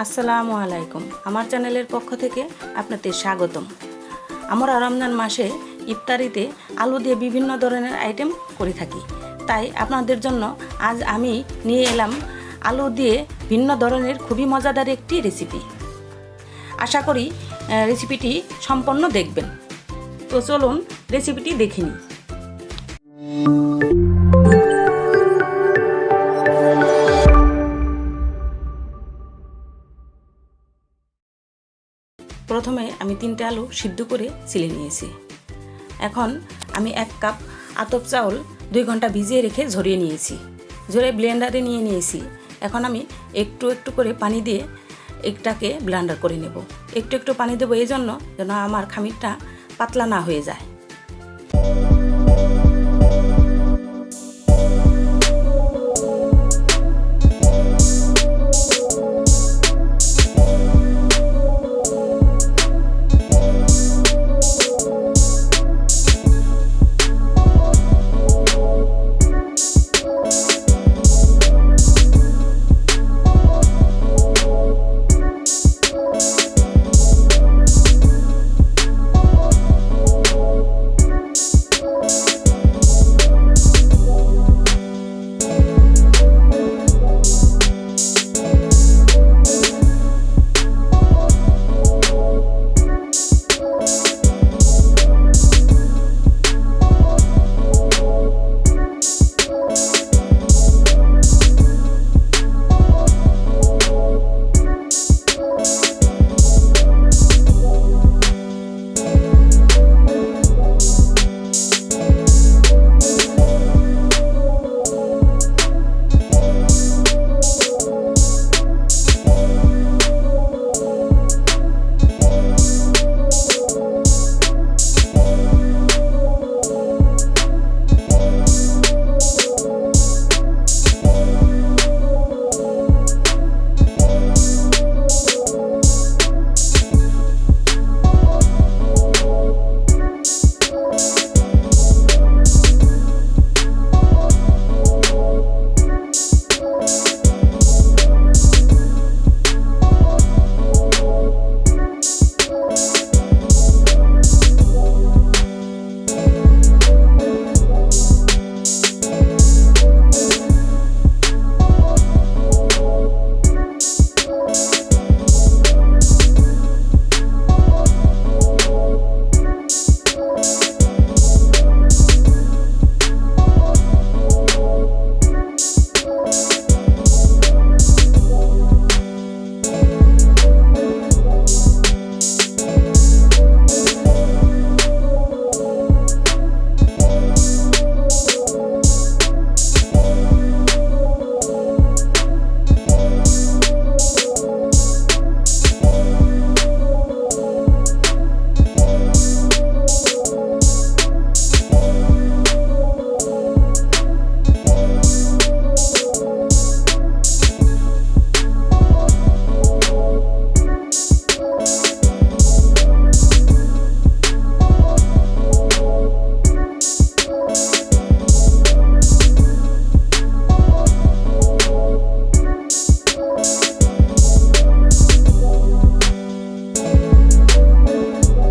আসসালামু আলাইকুম। আমার চ্যানেলের পক্ষ থেকে আপনাদের স্বাগতম। আমরা রমজান মাসে ইফতারিতে আলু দিয়ে বিভিন্ন ধরনের আইটেম করে থাকি, তাই আপনাদের জন্য আজ আমি নিয়ে এলাম আলু দিয়ে ভিন্ন ধরনের খুবই মজাদার একটি রেসিপি। আশা করি রেসিপিটি সম্পূর্ণ দেখবেন। তো চলুন রেসিপিটি দেখে নিই। প্রথমে আমি 3টে আলু সিদ্ধ করে ছিলে নিয়েছি। এখন আমি 1 কাপ আতপ চাউল 2 ঘন্টা ভিজিয়ে রেখে ঝরিয়ে নিয়েছি, ঝরিয়ে ব্লেন্ডারে নিয়ে নিয়েছি। এখন আমি একটু একটু করে পানি দিয়ে এটাকে ব্লেন্ডার করে নেব। একটু একটু পানি দেবো এই জন্য যেন আমার খামিরটা পাতলা না হয়ে যায়।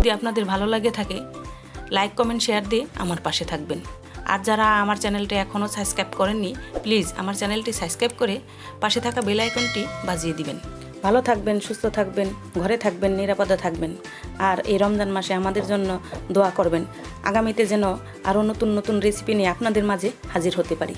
যদি আপনাদের ভালো লাগে থাকে লাইক কমেন্ট শেয়ার দিয়ে আমার পাশে থাকবেন। আর যারা আমার চ্যানেলটি এখনও সাবস্ক্রাইব করেননি প্লিজ আমার চ্যানেলটি সাবস্ক্রাইব করে পাশে থাকা বেল আইকনটি বাজিয়ে দিবেন। ভালো থাকবেন, সুস্থ থাকবেন, ঘরে থাকবেন, নিরাপদে থাকবেন। আর এই রমজান মাসে আমাদের জন্য দোয়া করবেন, আগামীতে যেন আরও নতুন নতুন রেসিপি নিয়ে আপনাদের মাঝে হাজির হতে পারি।